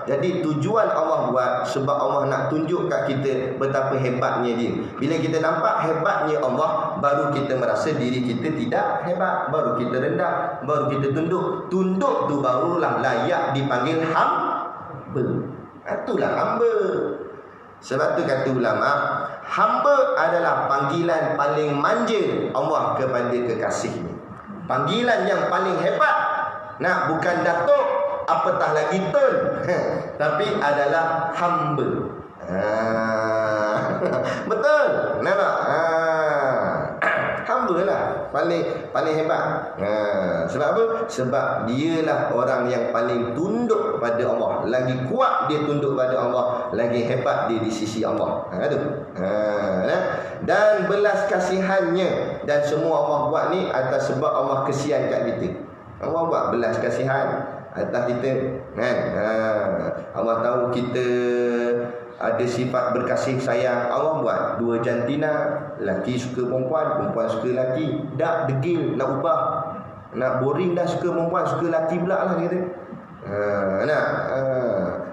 Jadi tujuan Allah buat sebab Allah nak tunjuk kat kita betapa hebatnya dia. Bila kita nampak hebatnya Allah, baru kita merasa diri kita tidak hebat. Baru kita rendah, baru kita tunduk. Tunduk tu barulah layak dipanggil hamba. Itulah hamba. Sebab tu kata ulama, hamba adalah panggilan paling manja Allah kepada kekasihnya. Panggilan yang paling hebat. Bukan datuk, apatah lagi tun, tapi adalah hamba. Betul. Nampak? Hamba lah paling hebat. Sebab apa? Sebab dialah orang yang paling tunduk pada Allah. Lagi kuat dia tunduk pada Allah, lagi hebat dia di sisi Allah. Dan belas kasihannya, dan semua Allah buat ni atas sebab Allah kesian kat kita. Allah buat belas kasihan atas kita, kan? Allah tahu kita ada sifat berkasih sayang. Allah buat dua jantina, lelaki suka perempuan, perempuan suka lelaki. Dak degil nak ubah, nak boring dah suka perempuan, suka lelaki pula lah kita.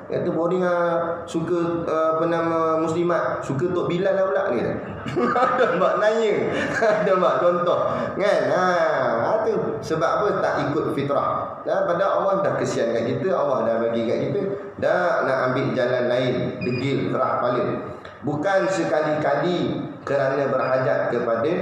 Kata boring suka muslimat, suka Tok Bilal lah pula ni. Ada mak nanya, ada mak contoh, kan? Tu sebab apa? Tak ikut fitrah. Pada Allah dah kesian kat kita, Allah dah bagi kat kita, dah nak ambil jalan lain, degil, kerah kepala. Bukan sekali-kali kerana berhajat kepada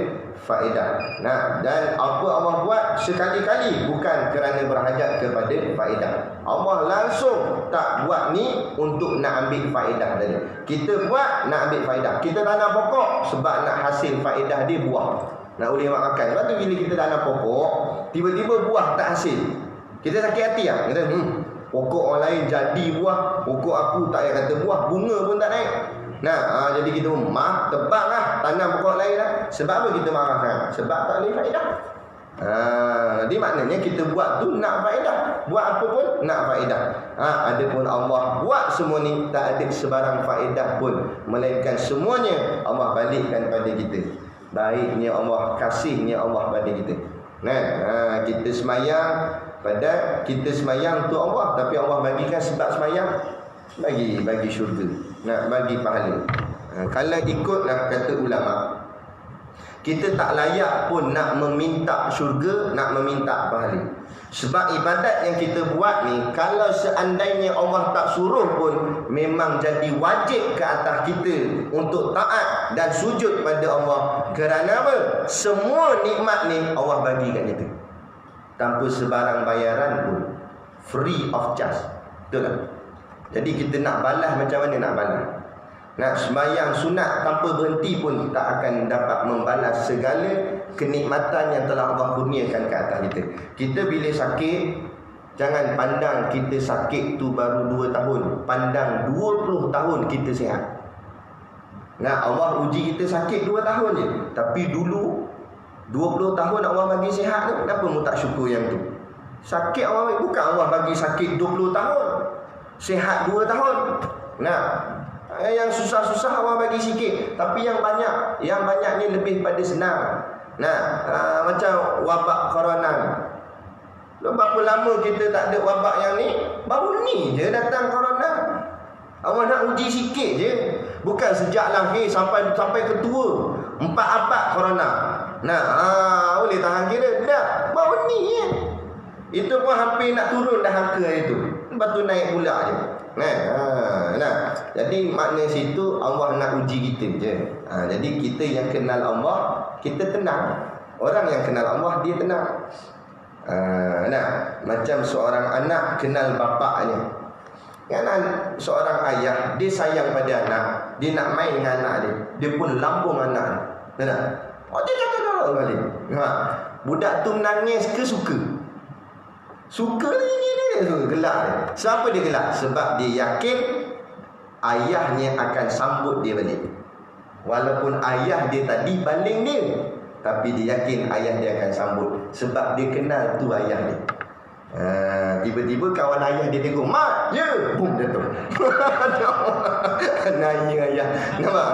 faedah. Dan apa Allah buat sekali-kali bukan kerana berhajat kepada faedah. Allah langsung tak buat ni untuk nak ambil faedah tadi. Kita buat nak ambil faedah. Kita tanam pokok sebab nak hasil faedah dia buah. Nak boleh makan. Sebab tu bila kita tanam pokok, tiba-tiba buah tak hasil, kita sakit hati lah. Kita pokok orang lain jadi buah, pokok aku tak payah kata buah, bunga pun tak naik. Jadi kita tebang lah, tanam pokok lain lah. Sebab apa kita marahkan? Sebab tak boleh faedah. Jadi maknanya kita buat tu nak faedah. Buat apa pun nak faedah. Adapun Allah buat semua ni tak ada sebarang faedah pun, melainkan semuanya Allah balikkan pada kita. Baiknya Allah, kasihnya Allah pada kita. Kita semayang, pada kita semayang tu Allah, tapi Allah bagikan sebab semayang, bagi syurga, bagi pahala. Kalau ikutlah kata ulama, kita tak layak pun nak meminta syurga, nak meminta pahala. Sebab ibadat yang kita buat ni, kalau seandainya Allah tak suruh pun, memang jadi wajib ke atas kita untuk taat dan sujud pada Allah. Kerana apa? Semua nikmat ni Allah bagi kat kita tanpa sebarang bayaran pun, free of charge. Betul tak? Jadi kita nak balas macam mana nak balas? Nak sembahyang sunat tanpa berhenti pun tak akan dapat membalas segala kenikmatan yang telah Allah kurniakan ke atas kita. Kita bila sakit, jangan pandang kita sakit tu baru 2 tahun, pandang 20 tahun kita sihat. Nah, Allah uji kita sakit 2 tahun je, tapi dulu 20 tahun Allah bagi sihat tu, kenapa mu tak syukur yang tu? Sakit Allah, bukan Allah bagi sakit 20 tahun, sihat 2 tahun. Nah, yang susah-susah Allah bagi sikit, tapi yang banyaknya lebih pada senang. Nah, macam wabak corona. Berapa lama kita tak ada wabak yang ni? Baru ni je datang corona. Allah nak uji sikit je. Bukan sejak lahir sampai ketua 4 abad corona. Nah, boleh tahan kira dah. Baru ni je. Itu pun hampir nak turun dah angka itu. Lepas tu naik pula je. Nah, jadi makna situ Allah nak uji kita je. Jadi kita yang kenal Allah, kita tenang. Orang yang kenal Allah, dia tenang. Macam seorang anak kenal bapaknya. Kan seorang ayah, dia sayang pada anak, dia nak main dengan anak dia pun lambung anak dia. Dia kata balik. Budak tu menangis ke suka? Suka lagi dia gelak dia. Siapa dia gelak? Sebab dia yakin ayahnya akan sambut dia balik. Walaupun ayah dia tadi baling dia, tapi dia yakin ayah dia akan sambut. Sebab dia kenal tu ayah dia. Tiba-tiba kawan ayah dia tegur, "Mak, ya!" Bum, jatuh. Nanya ayah. Nampak?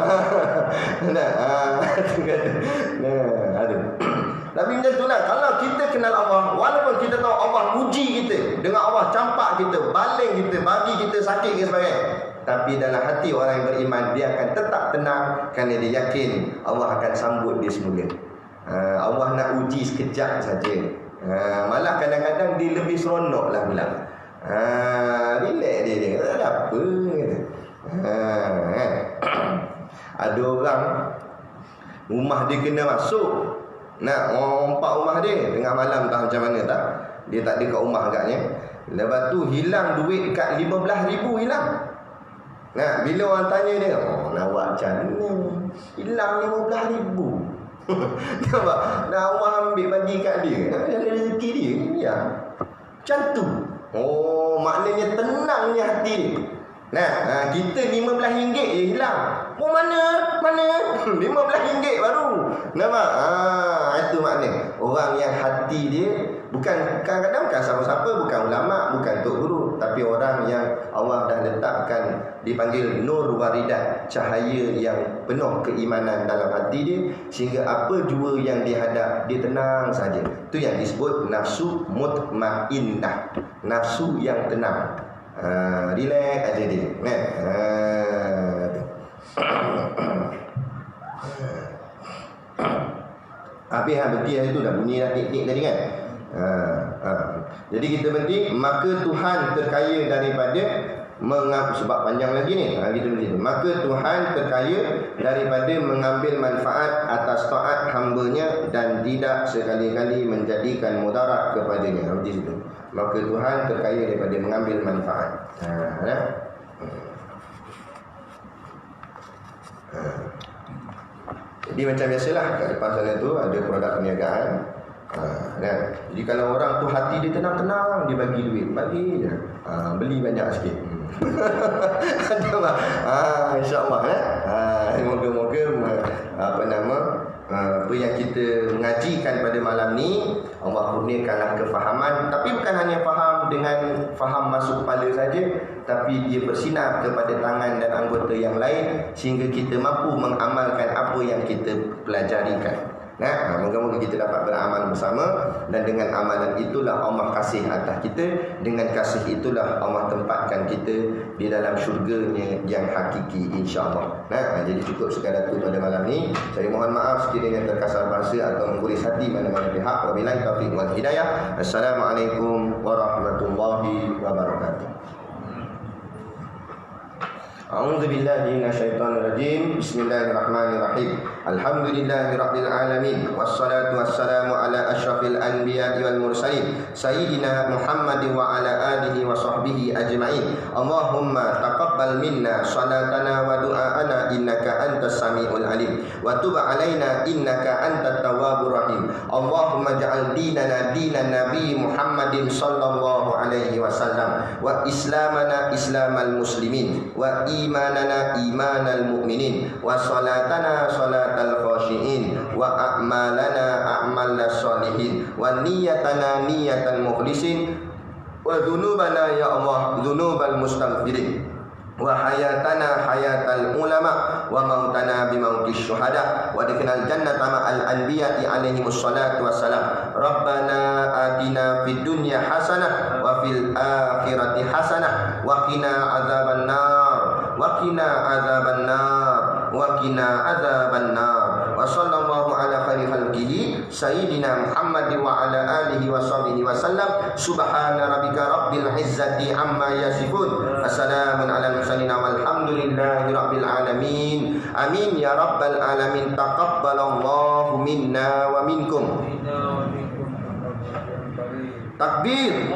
Aduh. Tapi macam tu lah, kalau kita kenal Allah, walaupun kita tahu Allah uji kita, dengan Allah campak kita, baling kita, bagi kita sakit ke sebagainya, tapi dalam hati orang yang beriman, dia akan tetap tenang kerana dia yakin Allah akan sambut dia semula. Allah nak uji sekejap saja. Malah kadang-kadang dia lebih seronok lah bilang. Relax dia. Tak ada apa kata. Ada orang rumah dia kena masuk. Nak rompak rumah dia tengah malam tak macam mana tak. Dia tak ada kat rumah agaknya. Lepas tu hilang duit kat 15,000 hilang. Nah, bila orang tanya dia, nak buat macam mana? Hilang 15,000. Nampak? Nah, Allah ambil bagi kat dia. Rezeki dia. Ya. Macam tu. Maknanya tenangnya hati dia. Nah, kita RM15 je hilang. Mana? RM15 baru. Nampak? Itu makna. Orang yang hati dia bukan kadang-kadang bukan siapa-siapa, bukan ulama, bukan tok guru, tapi orang yang Allah dah letakkan, dipanggil nur waridat, cahaya yang penuh keimanan dalam hati dia, sehingga apa jua yang dihadap dia tenang saja. Itu yang disebut nafsu mutmainnah, nafsu yang tenang. Relax aja dia. Habis berhenti hari tu dah bunyi dah tik-tik tadi kan. Jadi kita berhenti. Maka Tuhan terkaya daripada sebab panjang lagi ni. Kita berhenti. Maka Tuhan terkaya daripada mengambil manfaat atas taat hamba-Nya dan tidak sekali-kali menjadikan mudarat kepadanya. Di situ. Maka Tuhan terkaya daripada mengambil manfaat. Jadi macam biasalah, kat depan sana tu ada produk perniagaan. Jadi kalau orang tu hati dia tenang-tenang, dia bagi duit, bagi je. Beli banyak sikit. Ada tak? InsyaAllah moga-moga apa yang kita mengajikan pada malam ni, Allah kurniakanlah kefahaman. Tapi bukan hanya faham dengan faham masuk kepala saja, tapi dia bersinar kepada tangan dan anggota yang lain, sehingga kita mampu mengamalkan apa yang kita pelajarikan. Moga-moga kita dapat beramal bersama, dan dengan amalan itulah Allah kasih atas kita, dengan kasih itulah Allah tempatkan kita di dalam syurga-Nya yang hakiki, insya-Allah. Jadi cukup sekadar itu pada malam ni. Saya mohon maaf sekiranya terkasar bahasa atau mengguris hati mana-mana pihak. Wabillahi taufiq wal hidayah. Assalamualaikum warahmatullahi wabarakatuh. A'udzubillahi minasyaitonir rajim. Bismillahirrahmanirrahim. Alhamdulillahi Rabbil Alamin. Wassalatu wassalamu ala ashrafil anbiya wal mursalin Sayyidina Muhammad wa ala alihi wa sahbihi ajma'in. Allahumma taqabbal minna salatana wa du'aana innaka antas sami'ul alim wa tub alaina innaka antat tawwabur rahim. Allahumma ja'al dinana dinan nabi Muhammadin sallallahu alaihi wasallam wa islamana islamal muslimin wa imanana imanal mu'minin wa salatana salatal khashiin wa a'malana a'malas salihin wa niyatana niyatal mukhlisin wa dhunubana ya Allah dhunubal mustaghfirin wa hayatana hayatal ulama wa mautana bimautis syuhada wa dikenal jannata ma'al anbiya'i alaihimus salatu wassalam. Rabbana atina fid dunya hasanah wa fil akhirati hasanah wa qina adzaban nar wa qina adzaban nar wa qina adzaban nar. Wa sallallahu ala khairi khalqihi sayyidina Muhammad wa ala alihi wa sahbihi wa sallam. Subhana rabbika rabbil izzati amma yasifun. Assalamun ala mursalin walhamdulillahi rabbil alamin. Amin ya rabbal alamin. Taqabbalallahu minna wa minkum. Takbir.